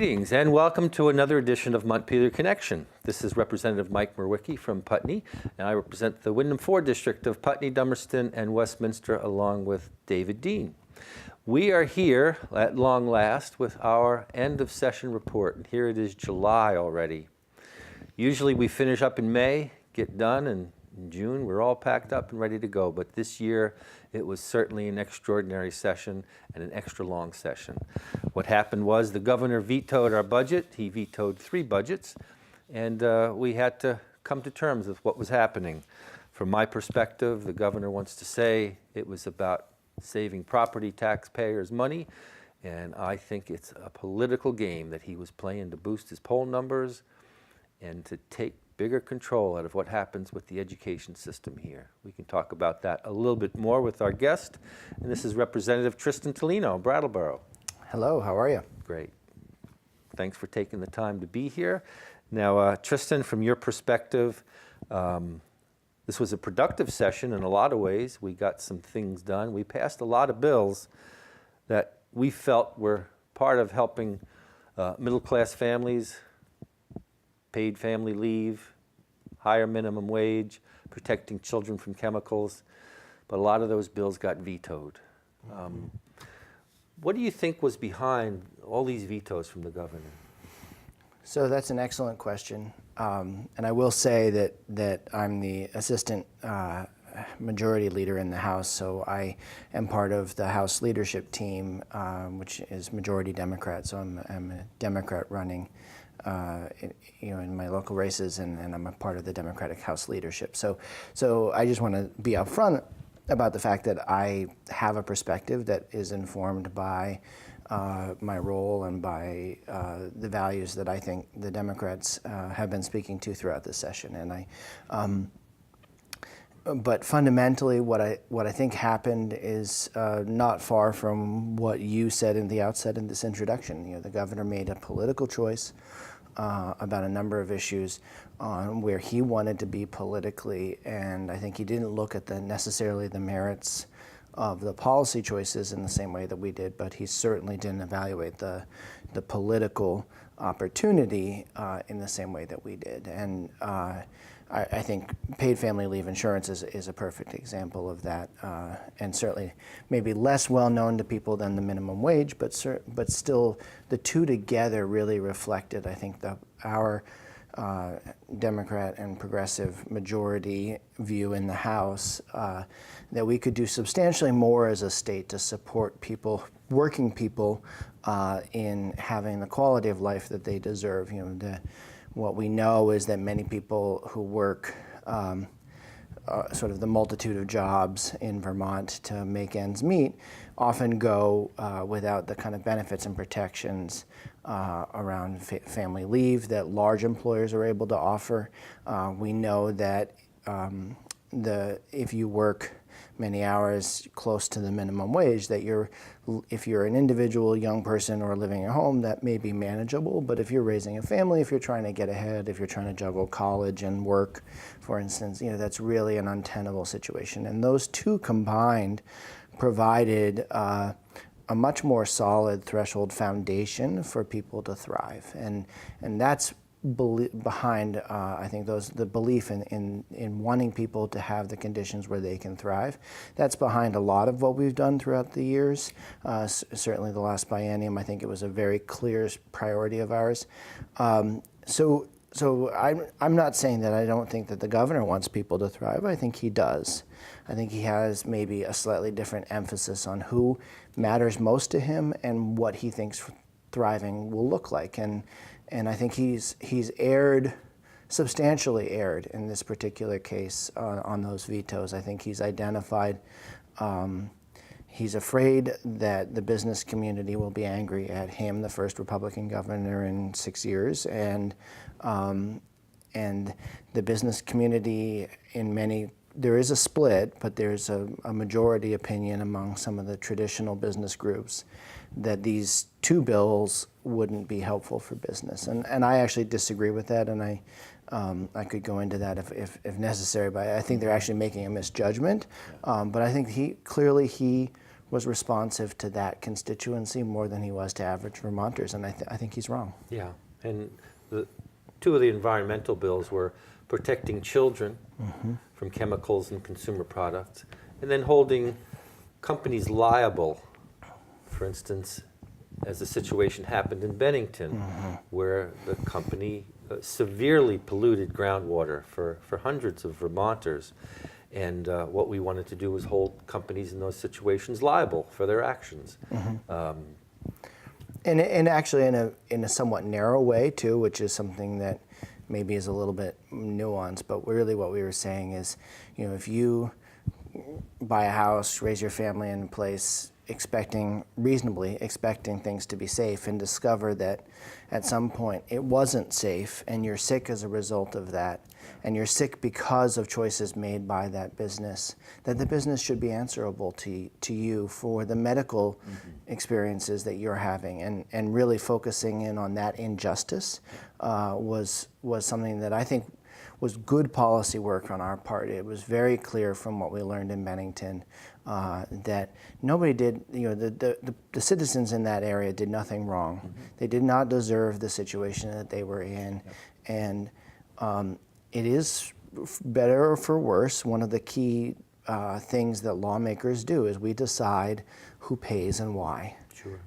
Greetings and welcome to another edition of Montpelier Connection. This is Representative Mike Mrowicki from Putney, and I represent the Windham-2-3 district of Putney, Dummerston, and Westminster, along with David Dean. We are here at long last with our end of session report, and here it is July already. Usually we finish up in May, get done, and in June we're all packed up and ready to go, but this year it was certainly an extraordinary session and an extra long session. What happened was the governor vetoed our budget. He vetoed 3 budgets, and we had to come to terms with what was happening. From my perspective, the governor wants to say it was about saving property taxpayers' money, and I think it's a political game that he was playing to boost his poll numbers and to take bigger control out of what happens with the education system here. We can talk about that a little bit more with our guest, and this is Representative Tristan Toleno, Brattleboro. Hello, how are you? Great. Thanks for taking the time to be here. Now, Tristan, from your perspective, this was a productive session in a lot of ways. We got some things done. We passed a lot of bills that we felt were part of helping middle-class families, paid family leave, higher minimum wage, protecting children from chemicals, but a lot of those bills got vetoed. What do you think was behind all these vetoes from the governor? So that's an excellent question, and I will say that I'm the assistant majority leader in the House, so I am part of the House leadership team, which is majority Democrat, so I'm a Democrat running in my local races, and I'm a part of the Democratic House leadership. So I just want to be upfront about the fact that I have a perspective that is informed by my role and by the values that I think the Democrats have been speaking to throughout this session. And but fundamentally, what I think happened is not far from what you said in the outset in this introduction. The governor made a political choice about a number of issues on where he wanted to be politically, and I think he didn't look at necessarily the merits of the policy choices in the same way that we did, but he certainly didn't evaluate the political opportunity in the same way that we did. And I think paid family leave insurance is a perfect example of that, and certainly maybe less well known to people than the minimum wage, but still the two together really reflected, I think, our Democrat and progressive majority view in the House that we could do substantially more as a state to support people, working people, in having the quality of life that they deserve. What we know is that many people who work sort of the multitude of jobs in Vermont to make ends meet often go without the kind of benefits and protections around family leave that large employers are able to offer. We know that if you work many hours close to the minimum wage, that if you're an individual young person or living at home, that may be manageable. But if you're raising a family, if you're trying to get ahead, if you're trying to juggle college and work, for instance, that's really an untenable situation. And those two combined provided a much more solid threshold foundation for people to thrive. And that's behind, I think, the belief in wanting people to have the conditions where they can thrive. That's behind a lot of what we've done throughout the years. Certainly the last biennium, I think it was a very clear priority of ours. So I'm not saying that I don't think that the governor wants people to thrive. I think he does. I think he has maybe a slightly different emphasis on who matters most to him and what he thinks thriving will look like. And I think he's substantially erred in this particular case on those vetoes. I think he's identified, he's afraid that the business community will be angry at him, the first Republican governor in 6 years, and the business community there is a split, but there's a majority opinion among some of the traditional business groups that these 2 bills wouldn't be helpful for business. And I actually disagree with that, and I could go into that if necessary, but I think they're actually making a misjudgment. But I think he was responsive to that constituency more than he was to average Vermonters, and I think he's wrong. Yeah, and two of the environmental bills were protecting children from chemicals and consumer products, and then holding companies liable, for instance, as the situation happened in Bennington, where the company severely polluted groundwater for hundreds of Vermonters. And what we wanted to do was hold companies in those situations liable for their actions. And actually in a somewhat narrow way too, which is something that maybe is a little bit nuanced, but really what we were saying is, if you buy a house, raise your family in a place reasonably expecting things to be safe, and discover that at some point it wasn't safe, and you're sick as a result of that, and you're sick because of choices made by that business, that the business should be answerable to you for the medical experiences that you're having, and really focusing in on that injustice was something that I think was good policy work on our part. It was very clear from what we learned in Bennington that nobody did, the citizens in that area did nothing wrong. They did not deserve the situation that they were in. And it is, better or for worse, one of the key things that lawmakers do is we decide who pays and why. Sure.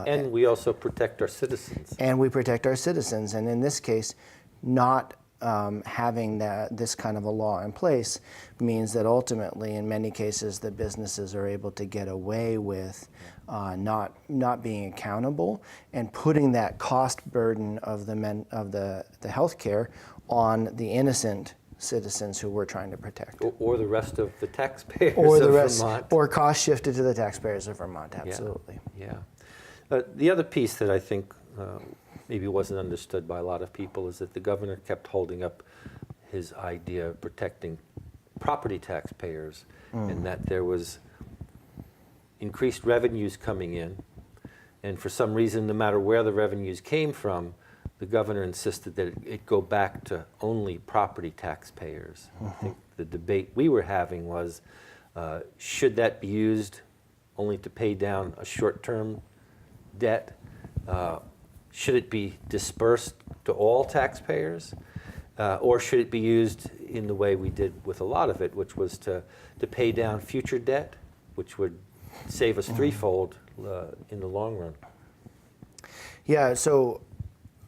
And we also protect our citizens. And we protect our citizens. And in this case, not having this kind of a law in place means that ultimately, in many cases, the businesses are able to get away with not being accountable and putting that cost burden of the health care on the innocent citizens who we're trying to protect. Or the rest of the taxpayers or the of rest, Vermont. Or cost shifted to the taxpayers of Vermont, absolutely. Yeah. The other piece that I think maybe wasn't understood by a lot of people is that the governor kept holding up his idea of protecting property taxpayers, and that there was increased revenues coming in, and for some reason, no matter where the revenues came from, the governor insisted that it go back to only property taxpayers. I think the debate we were having was, should that be used only to pay down a short-term debt? Should it be dispersed to all taxpayers? Or should it be used in the way we did with a lot of it, which was to pay down future debt, which would save us threefold in the long run? Yeah, so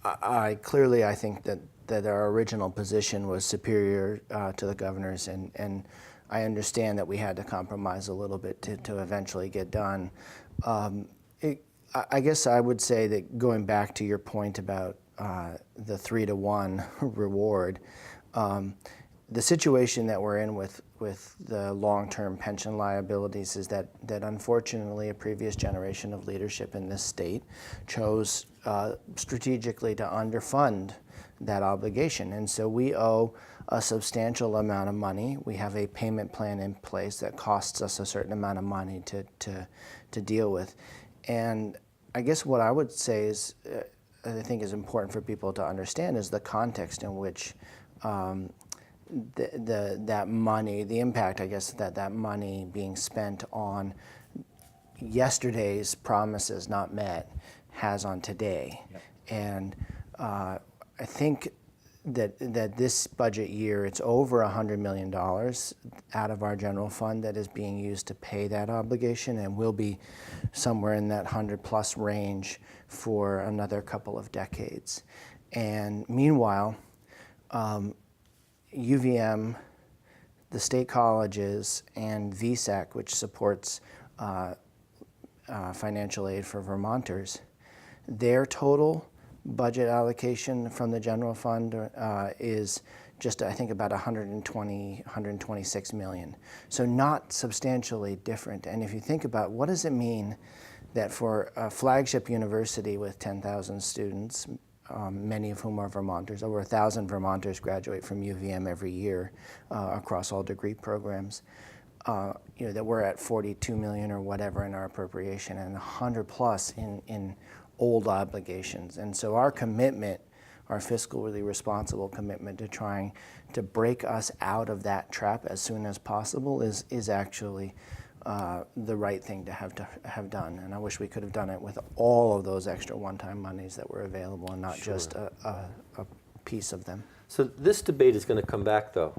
I think that our original position was superior to the governor's, and I understand that we had to compromise a little bit to eventually get done. I guess I would say that, going back to your point about the 3-to-1 reward, the situation that we're in with the long-term pension liabilities is that unfortunately a previous generation of leadership in this state chose strategically to underfund that obligation. And so we owe a substantial amount of money. We have a payment plan in place that costs us a certain amount of money to deal with. And I guess what I would say is, I think is important for people to understand, is the context in which that money, the impact, I guess, that money being spent on yesterday's promises not met has on today. Yep. And I think that this budget year, it's over $100 million out of our general fund that is being used to pay that obligation, and will be somewhere in that 100+ range for another couple of decades. And meanwhile, UVM, the state colleges, and VSAC, which supports financial aid for Vermonters, their total budget allocation from the general fund is just, I think, about 126 million. So not substantially different. And if you think about, what does it mean that for a flagship university with 10,000 students, many of whom are Vermonters, over 1,000 Vermonters graduate from UVM every year across all degree programs, that we're at 42 million or whatever in our appropriation, and 100+ in old obligations. And so our commitment, our fiscally responsible commitment to trying to break us out of that trap as soon as possible is actually the right thing to have done. And I wish we could have done it with all of those extra one-time monies that were available and not just a piece of them. So this debate is going to come back, though.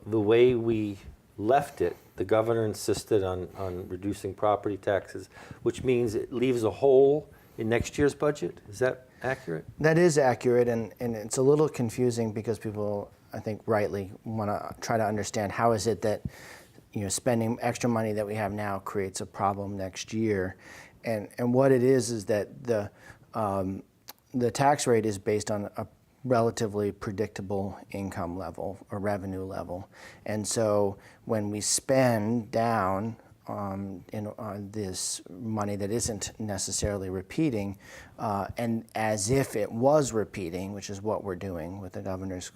The way we left it, the governor insisted on reducing property taxes, which means it leaves a hole in next year's budget. Is that accurate? That is accurate, and it's a little confusing because people, I think rightly, want to try to understand how is it that spending extra money that we have now creates a problem next year. And what it is that the tax rate is based on a relatively predictable income level or revenue level. And so when we spend down on this money that isn't necessarily repeating, and as if it was repeating, which is what we're doing with the governor's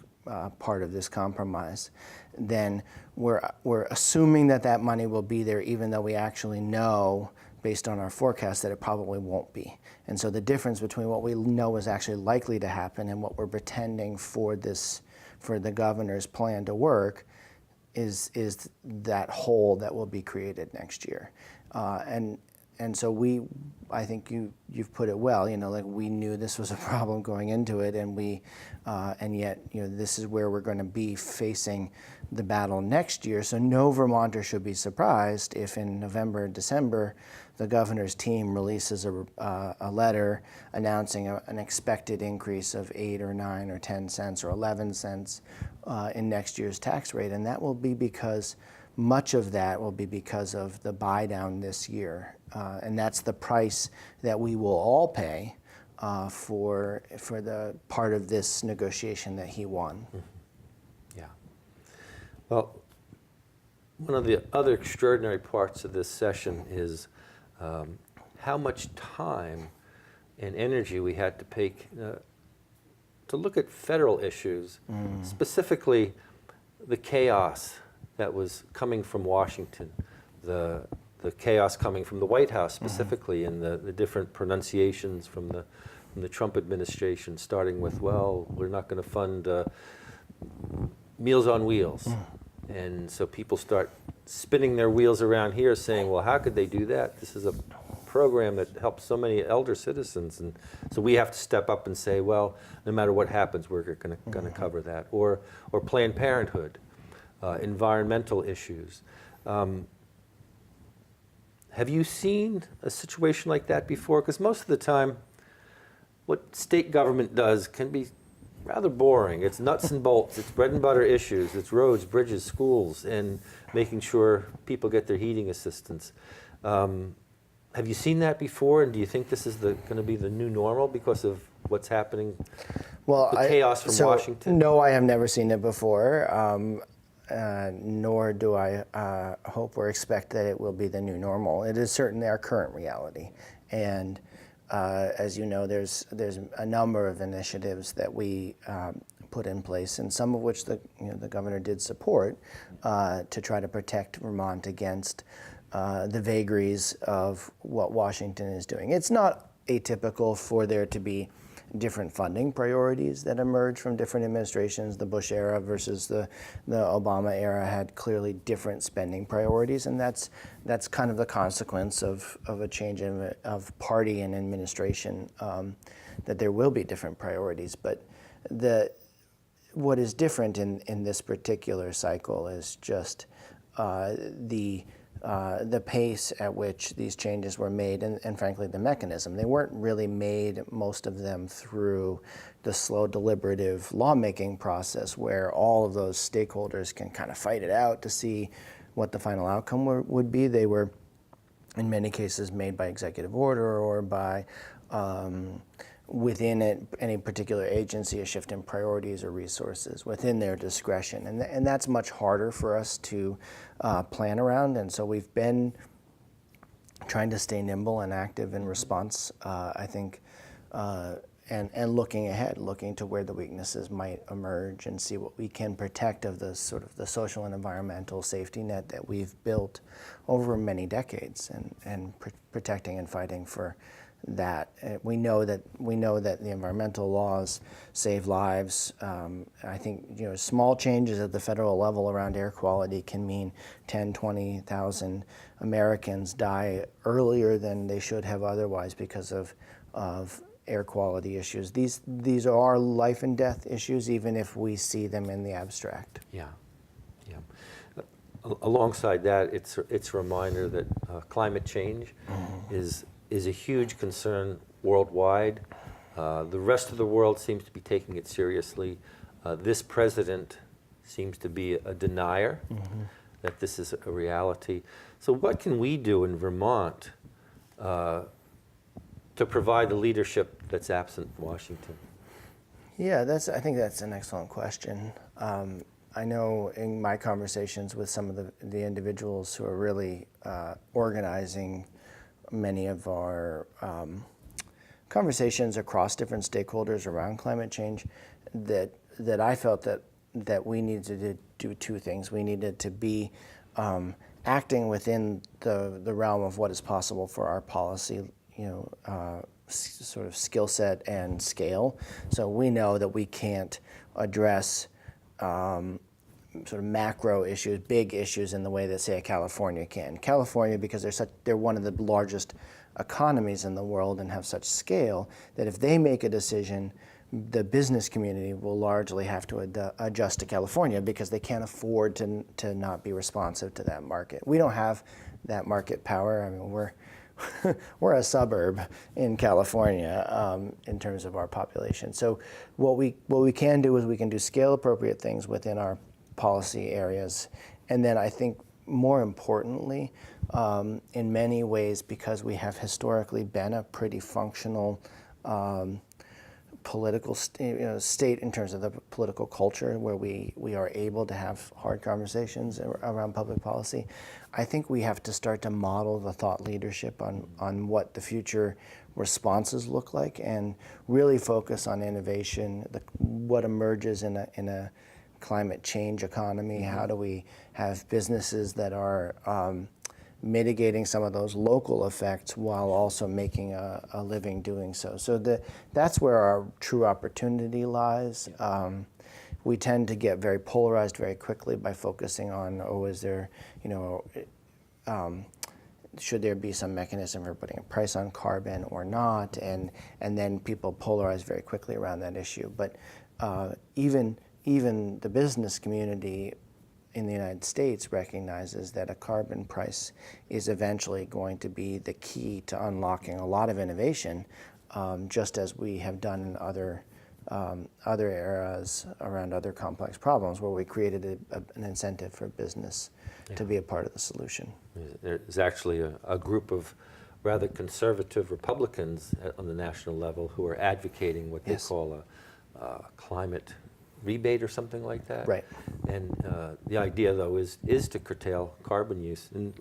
part of this compromise, then we're assuming that money will be there, even though we actually know, based on our forecast, that it probably won't be. And so the difference between what we know is actually likely to happen and what we're pretending for the governor's plan to work is that hole that will be created next year. And so I think you've put it well. Like we knew this was a problem going into it, and yet this is where we're going to be facing the battle next year. So no Vermonter should be surprised if in November and December the governor's team releases a letter announcing an expected increase of 8 or 9 or 10 cents or 11 cents in next year's tax rate, and that will be because much of that will be because of the buy down this year, and that's the price that we will all pay for the part of this negotiation that he won. Mm-hmm. Yeah. Well, one of the other extraordinary parts of this session is how much time and energy we had to take to look at federal issues, specifically the chaos that was coming from Washington, the chaos coming from the White House specifically, and the different pronunciations from the Trump administration, starting with, well, we're not going to fund Meals on Wheels. And so people start spinning their wheels around here saying, well, how could they do that? This is a program that helps so many elder citizens. And so we have to step up and say, well, no matter what happens, we're going to cover that. Or Planned Parenthood, environmental issues. Have you seen a situation like that before? Because most of the time, what state government does can be rather boring. It's nuts and bolts. It's bread and butter issues. It's roads, bridges, schools, and making sure people get their heating assistance. Have you seen that before, and do you think this is going to be the new normal because of what's happening? Well, the chaos from Washington? No, I have never seen it before, nor do I hope or expect that it will be the new normal. It is certainly our current reality, and as you know, there's a number of initiatives that we put in place, and some of which the governor did support to try to protect Vermont against the vagaries of what Washington is doing. It's not atypical for there to be different funding priorities that emerge from different administrations. The Bush era versus the Obama era had clearly different spending priorities, and that's kind of the consequence of a change of party and administration, that there will be different priorities. But what is different in this particular cycle is just the pace at which these changes were made, and frankly the mechanism. They weren't really made, most of them, through the slow deliberative lawmaking process where all of those stakeholders can kind of fight it out to see what the final outcome would be. They were, in many cases, made by executive order or by within any particular agency, a shift in priorities or resources within their discretion. And that's much harder for us to plan around. And so we've been trying to stay nimble and active in response, I think, and looking ahead, looking to where the weaknesses might emerge and see what we can protect of the sort of the social and environmental safety net that we've built over many decades, and protecting and fighting for that. We know that the environmental laws save lives. I think small changes at the federal level around air quality can mean 10, 20,000 Americans die earlier than they should have otherwise because of air quality issues. These are life and death issues, even if we see them in the abstract. Yeah, yeah. Alongside that, it's a reminder that climate change is a huge concern worldwide. The rest of the world seems to be taking it seriously. This president seems to be a denier that this is a reality. So what can we do in Vermont to provide the leadership that's absent in Washington? Yeah, I think that's an excellent question. I know in my conversations with some of the individuals who are really organizing many of our conversations across different stakeholders around climate change, that I felt that we needed to do two things. We needed to be acting within the realm of what is possible for our policy, sort of skill set and scale. So we know that we can't address sort of macro issues, big issues in the way that, say, California can. California, because they're one of the largest economies in the world and have such scale, that if they make a decision, the business community will largely have to adjust to California because they can't afford to not be responsive to that market. We don't have that market power. I mean, we're a suburb in California in terms of our population. So what we can do is we can do scale appropriate things within our policy areas. And then I think more importantly, in many ways, because we have historically been a pretty functional political state in terms of the political culture where we are able to have hard conversations around public policy, I think we have to start to model the thought leadership on what the future responses look like and really focus on innovation, what emerges in a climate change economy. How do we have businesses that are mitigating some of those local effects while also making a living doing so. So that's where our true opportunity lies. We tend to get very polarized very quickly by focusing on, is there, should there be some mechanism for putting a price on carbon or not? And then people polarize very quickly around that issue. But even the business community in the United States recognizes that a carbon price is eventually going to be the key to unlocking a lot of innovation, just as we have done in other eras around other complex problems where we created an incentive for business to be a part of the solution. There's actually a group of rather conservative Republicans on the national level who are advocating what they call a climate rebate or something like that. Right. And the idea, though, is to curtail carbon use. And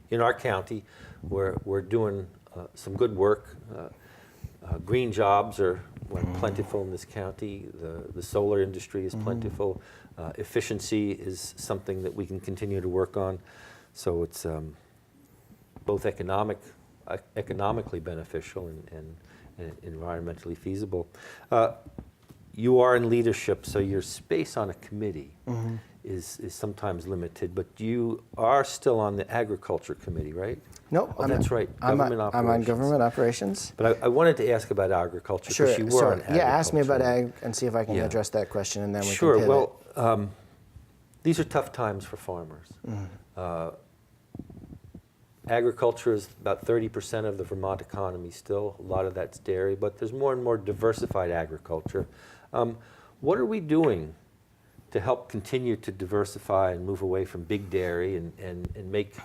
in our county, we're doing some good work. Green jobs are plentiful in this county. The solar industry is plentiful. Efficiency is something that we can continue to work on. So it's both economically beneficial and environmentally feasible. You are in leadership, so your space on a committee is sometimes limited, but you are still on the agriculture committee, right? No, that's right. Government operations. I'm on government operations. But I wanted to ask about agriculture because you were on agriculture. Yeah, ask me about ag and see if I can address that question, and then we can pivot. Well, these are tough times for farmers. Agriculture is about 30% of the Vermont economy still. A lot of that's dairy, but there's more and more diversified agriculture. What are we doing to help continue to diversify and move away from big dairy and make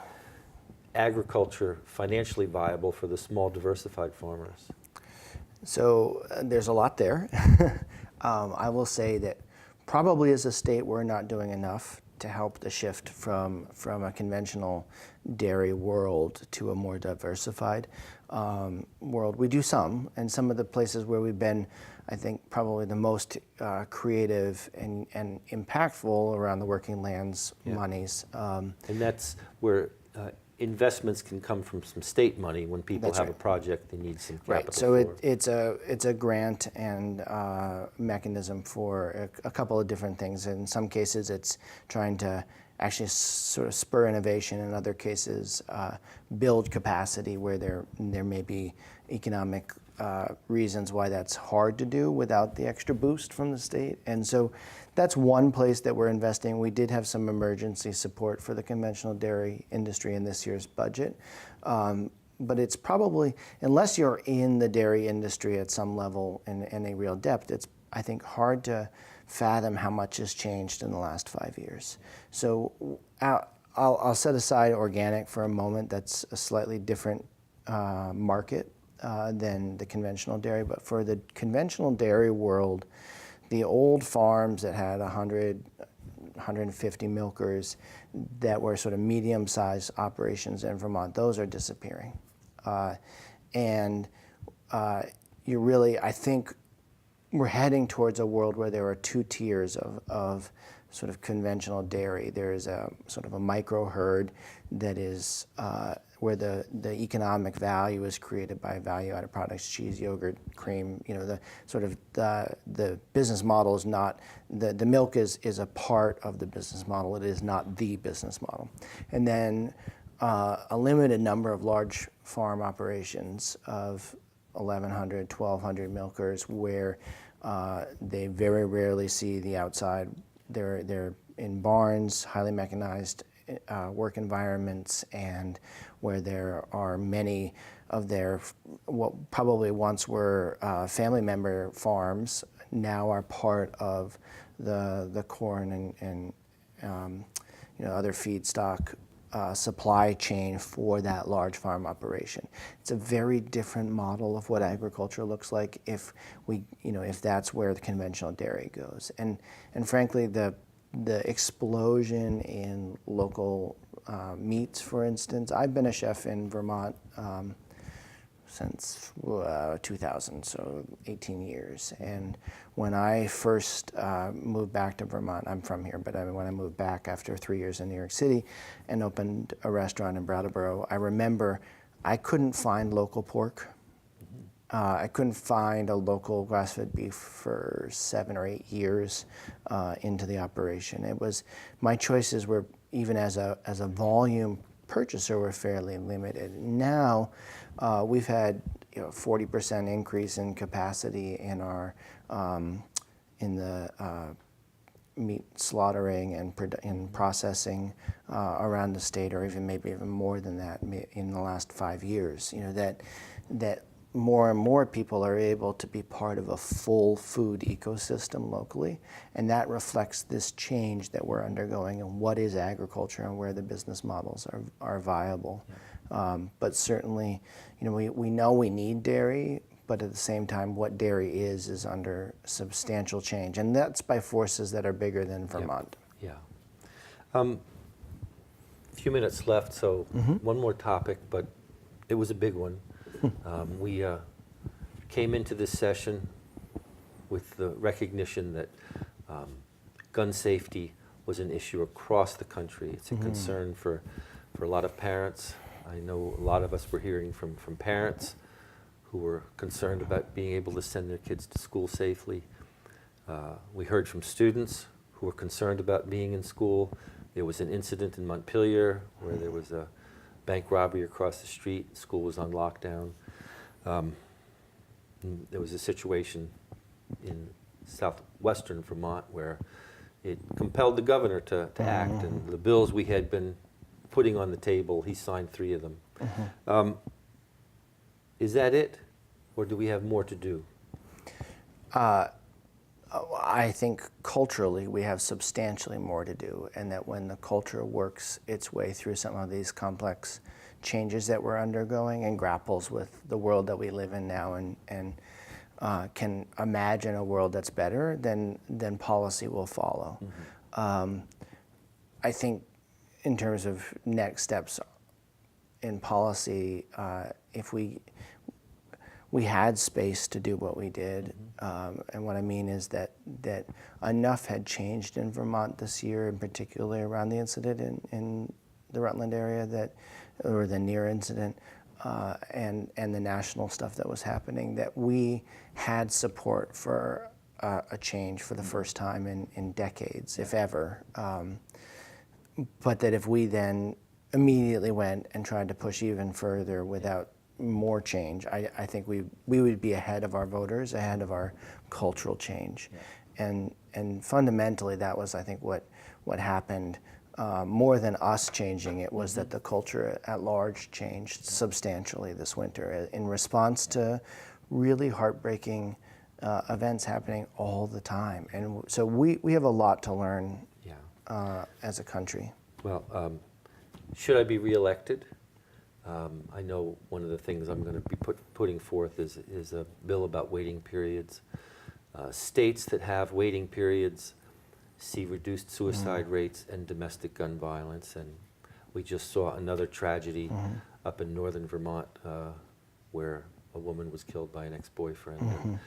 agriculture financially viable for the small diversified farmers? So there's a lot there. I will say that probably as a state we're not doing enough to help the shift from a conventional dairy world to a more diversified world. We do some, and some of the places where we've been, I think, probably the most creative and impactful around the working lands monies. And that's where investments can come from some state money when people That's have right. a project they need some capital Right. So for. it's a grant and mechanism for a couple of different things. In some cases, it's trying to actually sort of spur innovation. In other cases, build capacity where there may be economic reasons why that's hard to do without the extra boost from the state. And so that's one place that we're investing. We did have some emergency support for the conventional dairy industry in this year's budget. But it's probably, unless you're in the dairy industry at some level in any real depth, it's, I think, hard to fathom how much has changed in the last 5 years. So I'll set aside organic for a moment. That's a slightly different market than the conventional dairy. But for the conventional dairy world, the old farms that had 100, 150 milkers that were sort of medium-sized operations in Vermont, those are disappearing. You really, I think, we're heading towards a world where there are two tiers of sort of conventional dairy. There is a sort of a micro herd that is where the economic value is created by value-added products, cheese, yogurt, cream. You know, the sort of the business model is not, the milk is a part of the business model. It is not the business model. And then a limited number of large farm operations of 1,100, 1,200 milkers where they very rarely see the outside. They're in barns, highly mechanized work environments, and where there are many of their, what probably once were family member farms, now are part of the corn and other feedstock supply chain for that large farm operation. It's a very different model of what agriculture looks like if that's where the conventional dairy goes. And frankly, the explosion in local meats, for instance. I've been a chef in Vermont since 2000, so 18 years. And when I first moved back to Vermont, I'm from here, but when I moved back after 3 years in New York City and opened a restaurant in Brattleboro, I remember I couldn't find local pork. I couldn't find a local grass-fed beef for 7 or 8 years into the operation. It was, my choices were, even as a volume purchaser, were fairly limited. Now we've had 40% increase in capacity in our in the meat slaughtering and in processing around the state, or maybe even more than that in the last 5 years. That more and more people are able to be part of a full food ecosystem locally, and that reflects this change that we're undergoing and what is agriculture and where the business models are viable. Yeah. But certainly, we know we need dairy, but at the same time, what dairy is under substantial change, and that's by forces that are bigger than Vermont. Yeah. A few minutes left, so one more topic, but it was a big one. We came into this session with the recognition that gun safety was an issue across the country. It's a concern for a lot of parents. I know a lot of us were hearing from parents who were concerned about being able to send their kids to school safely. We heard from students who were concerned about being in school. There was an incident in Montpelier where there was a bank robbery across the street. School was on lockdown. There was a situation in southwestern Vermont where it compelled the governor to act, and the bills we had been putting on the table, he signed 3 of them. Is that it, or do we have more to do? I think culturally we have substantially more to do, and that when the culture works its way through some of these complex changes that we're undergoing and grapples with the world that we live in now and can imagine a world that's better, then policy will follow. I think in terms of next steps in policy, if we had space to do what we did, and what I mean is that enough had changed in Vermont this year, in particular around the incident in the Rutland area, or the near incident, and the national stuff that was happening, that we had support for a change for the first time in decades, if ever. But that if we then immediately went and tried to push even further without more change, I think we would be ahead of our voters, ahead of our cultural change. Yeah. And fundamentally, that was, I think, what happened. More than us changing it was that the culture at large changed substantially this winter in response to really heartbreaking events happening all the time. And so we have a lot to learn as a country. Well, should I be reelected? I know one of the things I'm going to be putting forth is a bill about waiting periods. States that have waiting periods see reduced suicide rates and domestic gun violence. And we just saw another tragedy up in northern Vermont where a woman was killed by an ex-boyfriend. And,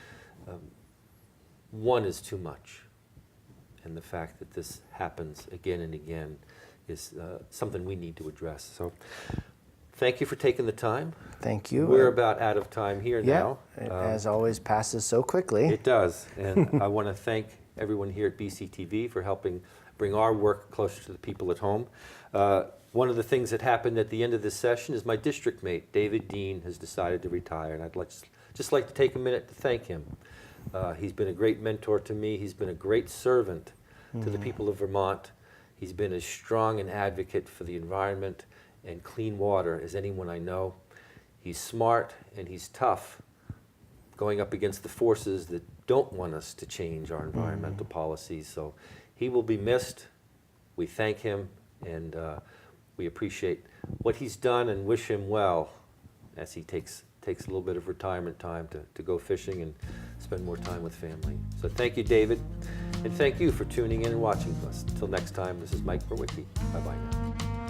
one is too much. And the fact that this happens again and again is something we need to address. So thank you for taking the time. Thank you. We're about out of time here now. It, as always, passes so quickly. It does. And I want to thank everyone here at BCTV for helping bring our work closer to the people at home. One of the things that happened at the end of this session is my district mate, David Dean, has decided to retire. And I'd just like to take a minute to thank him. He's been a great mentor to me. He's been a great servant to the people of Vermont. He's been as strong an advocate for the environment and clean water as anyone I know. He's smart and he's tough, going up against the forces that don't want us to change our environmental policies. So he will be missed. We thank him, and we appreciate what he's done and wish him well as he takes a little bit of retirement time to go fishing and spend more time with family. So thank you, David, and thank you for tuning in and watching us. Until next time, this is Mike Mrowicki. Bye-bye now.